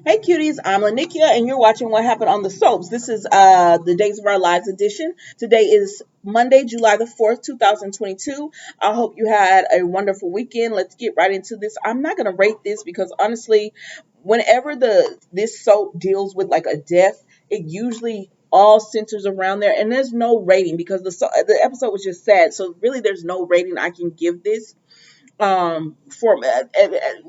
Hey cuties, I'm Lanikia and you're watching What Happened on the Soaps. This is the Days of Our Lives edition. Today is Monday, July the 4th, 2022. I hope you had a wonderful weekend. Let's get right into this. I'm not going to rate this because honestly, whenever this soap deals with like a death, it usually all centers around there and there's no rating because the episode was just sad. So really there's no rating I can give this for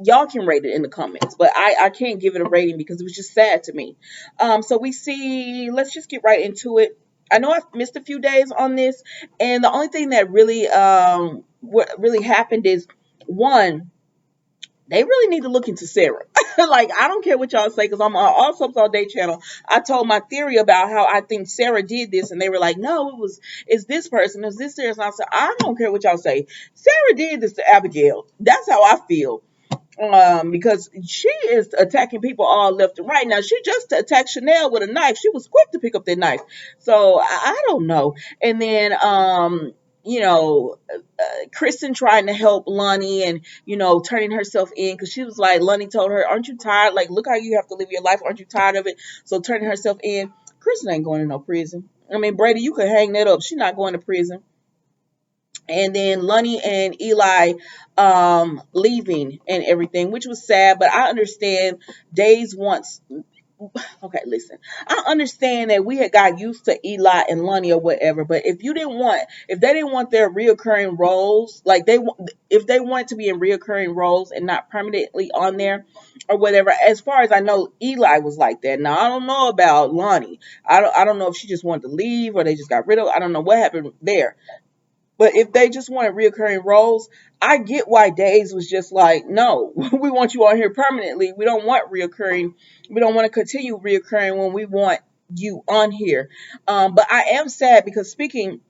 y'all can rate it in the comments, but I can't give it a rating because it was just sad to me. So we see, let's just get right into it. I know I've missed a few days on this, and the only thing that really what really happened is, one, they really need to look into Sarah. Like, I don't care what y'all say because I'm on All Soaps All Day channel. I told my theory about how I think Sarah did this, and they were like, no, it's this person, it's this Sarah. And I said, I don't care what y'all say. Sarah did this to Abigail. That's how I feel. Because she is attacking people all left and right. Now, she just attacked Chanel with a knife. She was quick to pick up that knife. So I don't know. And then, you know, Kristen trying to help Lonnie and, turning herself in because she was like, Lonnie told her, aren't you tired? Like, look how you have to live your life. Aren't you tired of it? So turning herself in. Kristen ain't going to no prison. I mean, Brady, you could hang that up. She's not going to prison. And then Lonnie and Eli leaving and everything, which was sad, but I understand Days wants. Okay, listen, I understand that we had got used to Eli and Lonnie or whatever, but if they didn't want their reoccurring roles, like if they wanted to be in reoccurring roles and not permanently on there or whatever, as far as I know, Eli was like that. Now I don't know about Lonnie. I don't know if she just wanted to leave or they just got rid of. I don't know what happened there. But if they just wanted reoccurring roles, I get why Days was just like, no, we want you on here permanently. We don't want reoccurring. We don't want to continue reoccurring when we want you on here. But I am sad because speaking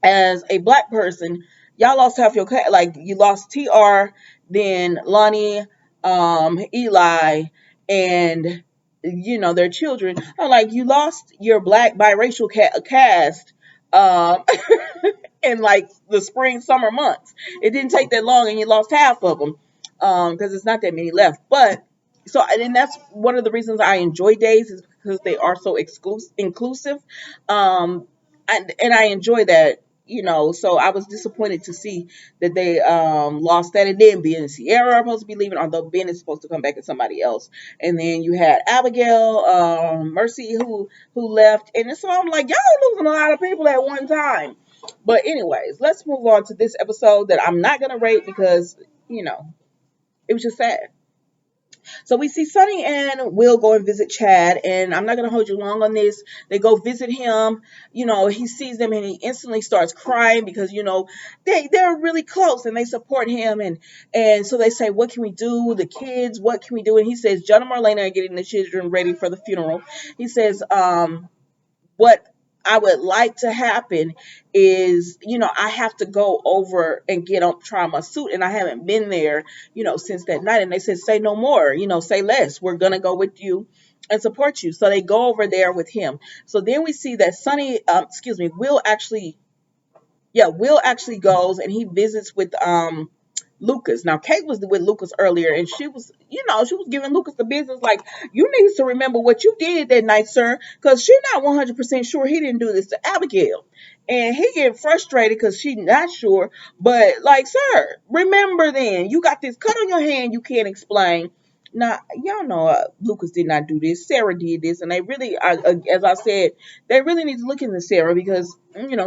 as a black person, y'all lost half your like you lost TR, then Lonnie, Eli, and their children. I'm like, you lost your black biracial cast. Um, in like the spring summer months. It didn't take that long, and you lost half of them because it's not that many left. But so and that's one of the reasons I enjoy Days is because they are so inclusive, and I enjoy that. So I was disappointed to see that they lost that, and then Ben and Sierra are supposed to be leaving, although Ben is supposed to come back as somebody else. And then you had Abigail, Mercy, who left, and so I'm like, y'all losing a lot of people at one time. But anyways, let's move on to this episode that I'm not gonna rate because it was just sad. So we see Sonny and Will go and visit Chad, and I'm not gonna hold you long on this. They go visit him. He sees them and he instantly starts crying because they're really close and they support him, and so they say, "What can we do? The kids, what can we do?" And he says, "John and Marlena are getting the children ready for the funeral." He says, what I would like to happen is, I have to go over and try my suit, and I haven't been there, since that night. And they said, say no more, say less. We're gonna go with you and support you. So they go over there with him. So then we see that Will actually, yeah, Will actually goes and he visits with Lucas. Now, Kate was with Lucas earlier, and she was giving Lucas the business, like, you need to remember what you did that night, sir, because she's not 100% sure he didn't do this to Abigail. And he getting frustrated because she's not sure, but like, sir, remember then, you got this cut on your hand you can't explain. Now, y'all know Lucas did not do this. Sarah did this, and they really, as I said, they really need to look into Sarah because,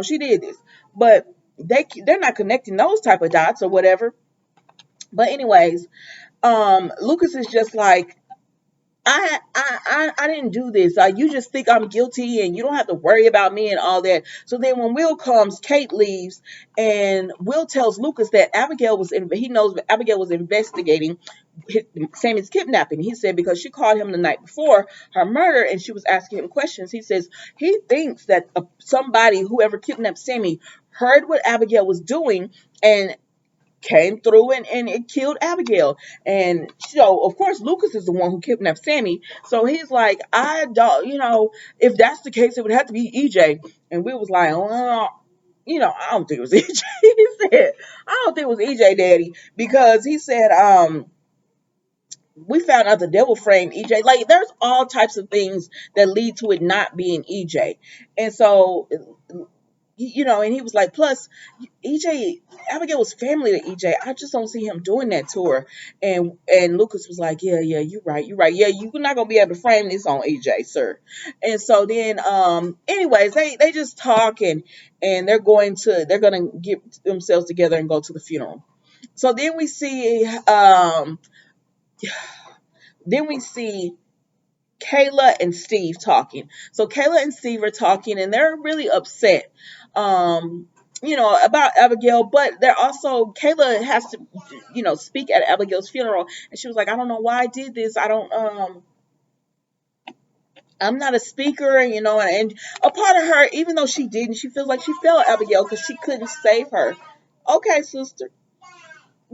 she did this. But they're not connecting those type of dots or whatever. But anyways, Lucas is just like, I didn't do this. You just think I'm guilty, and you don't have to worry about me and all that. So then, when Will comes, Kate leaves, and Will tells Lucas that he knows that Abigail was investigating Sammy's kidnapping. He said because she called him the night before her murder, and she was asking him questions. He says he thinks that somebody, whoever kidnapped Sammy, heard what Abigail was doing and came through and it killed Abigail. And so, of course, Lucas is the one who kidnapped Sammy. So he's like, I don't, if that's the case, it would have to be EJ. And we was like, well, I don't think it was EJ. He said, I don't think it was EJ, Daddy, because he said, we found out the devil framed EJ. Like there's all types of things that lead to it not being EJ. And so, and he was like, plus EJ, Abigail was family to EJ. I just don't see him doing that to her. And Lucas was like, yeah, yeah, you're right. Yeah, you're not gonna be able to frame this on EJ, sir. And so then, anyways, they just talk and they're gonna get themselves together and go to the funeral. So then we see Kayla and Steve talking. So Kayla and Steve are talking and they're really upset. About Abigail, but they're also Kayla has to, speak at Abigail's funeral, and she was like, I don't know why I did this. I'm not a speaker, and a part of her, even though she didn't, she feels like she failed Abigail because she couldn't save her. Okay, sister,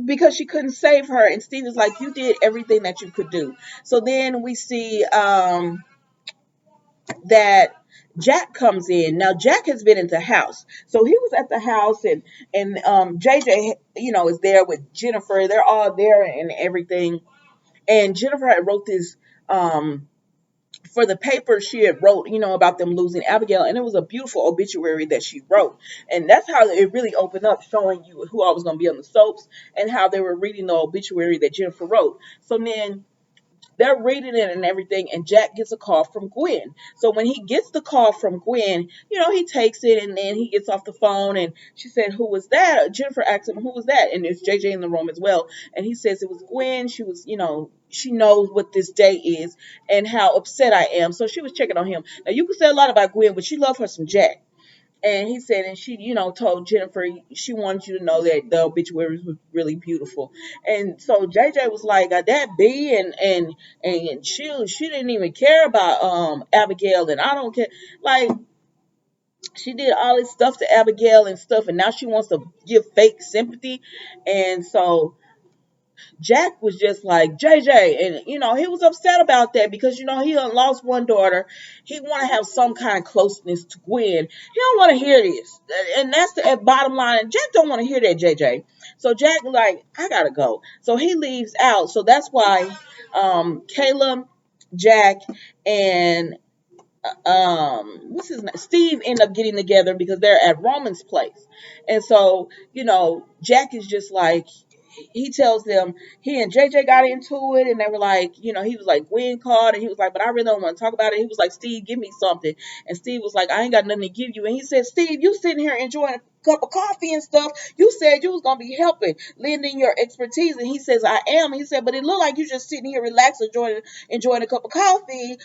because she couldn't save her, and Steve is like, you did everything that you could do. So then we see that Jack comes in. Now Jack has been at the house, so he was at the house, and JJ, is there with Jennifer. They're all there and everything. And Jennifer had wrote this for the paper. She had wrote, about them losing Abigail, and it was a beautiful obituary that she wrote. And that's how it really opened up, showing you who all was going to be on the soaps and how they were reading the obituary that Jennifer wrote. So then they're reading it and everything, and Jack gets a call from Gwen. So when he gets the call from Gwen, he takes it, and then he gets off the phone, and she said, who was that? Jennifer asked him, who was that? And there's JJ in the room as well. And he says it was Gwen. She was, she knows what this day is and how upset I am. So she was checking on him. Now, you can say a lot about Gwen, but she loved her some Jack. And he said, and she, told Jennifer she wanted you to know that the obituaries was really beautiful. And so JJ was like, that B, and she didn't even care about Abigail, and I don't care. Like, she did all this stuff to Abigail and stuff, and now she wants to give fake sympathy. And so Jack was just like JJ, and he was upset about that because he done lost one daughter. He want to have some kind of closeness to Gwen. He don't want to hear this, and that's the bottom line. Jack don't want to hear that, JJ. So Jack like, I gotta go. So he leaves out. So that's why Caleb, Jack, and what's his name? Steve end up getting together because they're at Roman's place. And so, Jack is just like, he tells them he and JJ got into it, and they were like, he was like, Gwen called, and he was like, but I really don't want to talk about it. He was like, Steve, give me something. And Steve was like, I ain't got nothing to give you. And he said, Steve, you sitting here enjoying a cup of coffee and stuff. You said you was gonna be helping, lending your expertise. And he says, I am. And he said, but it looked like you just sitting here relaxed, enjoying a cup of coffee,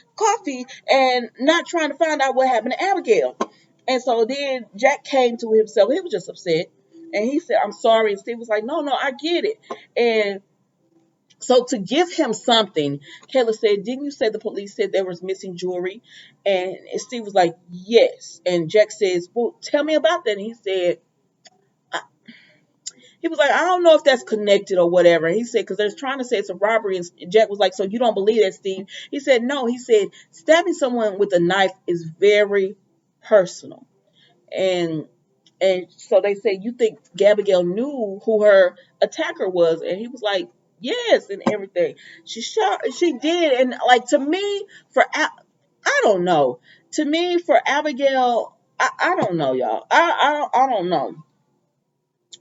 and not trying to find out what happened to Abigail. And so then Jack came to himself. He was just upset. And he said, I'm sorry. And Steve was like, no, I get it. And so to give him something, Kayla said, didn't you say the police said there was missing jewelry? And Steve was like, yes. And Jack says, well, tell me about that. And he said, he was like, I don't know if that's connected or whatever. He said, because they're trying to say it's a robbery. And Jack was like, so you don't believe that, Steve? He said, no. He said, stabbing someone with a knife is very personal. And so they say, you think Abigail knew who her attacker was? And he was like, yes, and everything. She did. And like, to me, I don't know. To me, for Abigail, I don't know, y'all. I don't know.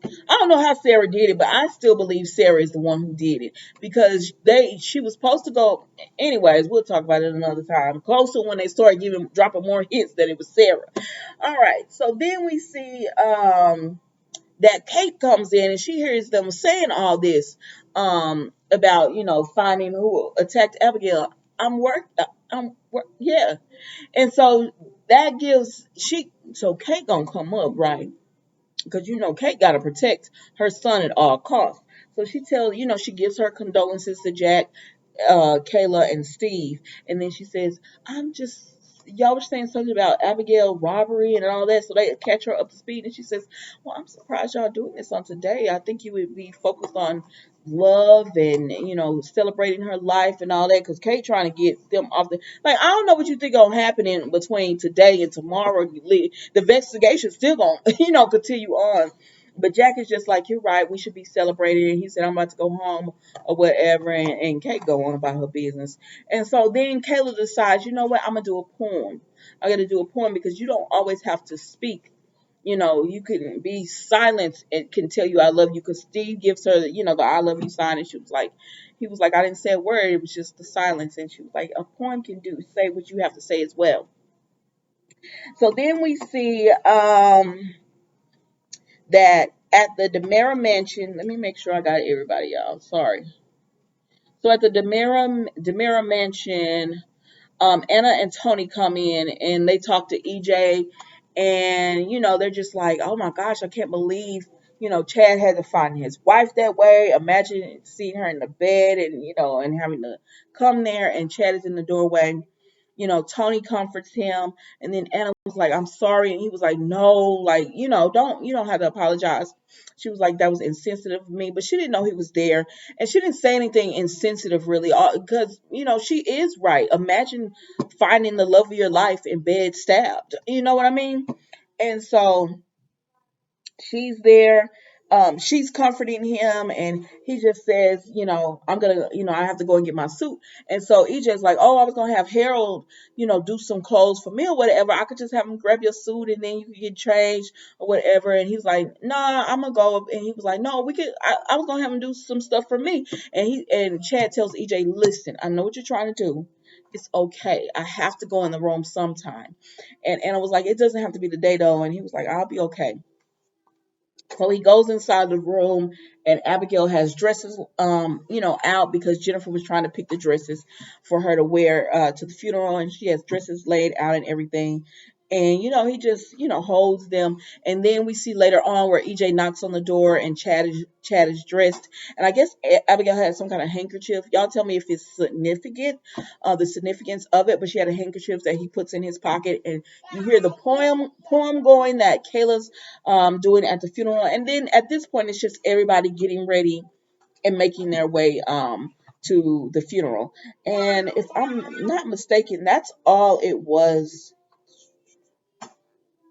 I don't know how Sarah did it, but I still believe Sarah is the one who did it because she was supposed to go. Anyways, we'll talk about it another time. Closer when they started dropping more hints that it was Sarah. All right, so then we see that Kate comes in and she hears them saying all this about finding who attacked Abigail. Yeah, and so that gives so Kate gonna come up, right? Because Kate got to protect her son at all costs. So she tells, she gives her condolences to Jack, Kayla, and Steve, and then she says, "I'm just." Y'all were saying something about Abigail robbery and all that, so they catch her up to speed. And she says, "Well, I'm surprised y'all doing this on today. I think you would be focused on love and celebrating her life and all that." Because Kate trying to get them off the like. I don't know what you think gonna happen in between today and tomorrow. The investigation still gonna continue on. But Jack is just like, you're right, we should be celebrating. And he said, I'm about to go home or whatever. And Kate go on about her business. And so then Kayla decides, you know what, I'm going to do a poem. I got to do a poem because you don't always have to speak. You can be silent and can tell you I love you, because Steve gives her, the I love you sign. And he was like, I didn't say a word. It was just the silence. And she was like, a poem can say what you have to say as well. So then we see, that at the Demera Mansion, let me make sure I got everybody, y'all. Sorry. So at the Demera Mansion, Anna and Tony come in and they talk to EJ, and they're just like, oh my gosh, I can't believe Chad had to find his wife that way. Imagine seeing her in the bed, and and having to come there, and Chad is in the doorway. Tony comforts him, and then Anna was like, I'm sorry. And he was like, no, like, you don't have to apologize. She was like, that was insensitive of me, but she didn't know he was there. And she didn't say anything insensitive really, because, she is right. Imagine finding the love of your life in bed stabbed. You know what I mean? And so she's there. She's comforting him, and he just says, I'm gonna, I have to go and get my suit. And so EJ's like, oh, I was gonna have Harold, do some clothes for me or whatever. I could just have him grab your suit, and then you could get changed or whatever. And he's like, nah, I'm gonna go. And he was like, no, we could. I was gonna have him do some stuff for me. And Chad tells EJ, listen, I know what you're trying to do. It's okay. I have to go in the room sometime. And I was like, it doesn't have to be today though. And he was like, I'll be okay. So he goes inside the room, and Abigail has dresses, out, because Jennifer was trying to pick the dresses for her to wear to the funeral, and she has dresses laid out and everything. And he just holds them, and then we see later on where EJ knocks on the door, and Chad is dressed, and I guess Abigail had some kind of handkerchief. Y'all tell me if it's significant, the significance of it. But she had a handkerchief that he puts in his pocket, and you hear the poem going that Kayla's doing at the funeral. And then at this point, it's just everybody getting ready and making their way to the funeral. And if I'm not mistaken, that's all it was.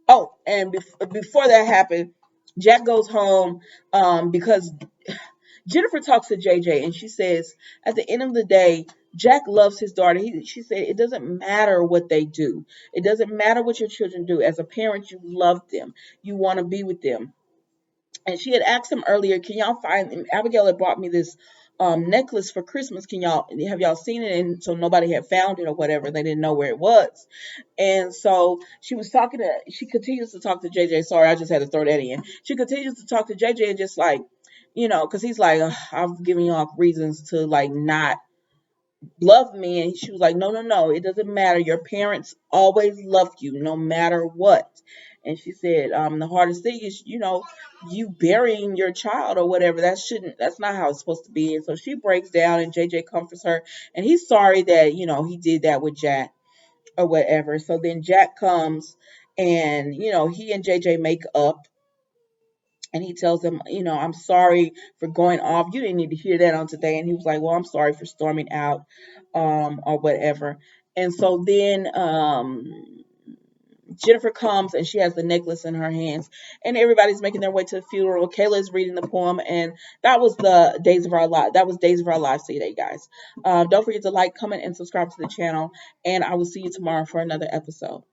Oh, and before that happened, Jack goes home because Jennifer talks to JJ, and she says, at the end of the day, Jack loves his daughter. She said, it doesn't matter what they do. It doesn't matter what your children do. As a parent, you love them. You want to be with them. And she had asked him earlier, can y'all find, Abigail had bought me this necklace for Christmas. Have y'all seen it? And so nobody had found it or whatever. They didn't know where it was. And so she continues to talk to JJ. Sorry, I just had to throw that in. She continues to talk to JJ, and just like, because he's like, I'm giving y'all reasons to like not love me. And she was like, no, no, no, it doesn't matter. Your parents always loved you no matter what. And she said, the hardest thing is, you burying your child or whatever. That's not how it's supposed to be. And so she breaks down, and JJ comforts her, and he's sorry that, he did that with Jack or whatever. So then Jack comes, and, he and JJ make up, and he tells him, I'm sorry for going off. You didn't need to hear that on today. And he was like, well, I'm sorry for storming out, or whatever. And so then Jennifer comes, and she has the necklace in her hands, and everybody's making their way to the funeral. Kayla is reading the poem, and that was the Days of Our Lives. That was Days of Our Lives today, guys. Don't forget to like, comment, and subscribe to the channel, and I will see you tomorrow for another episode.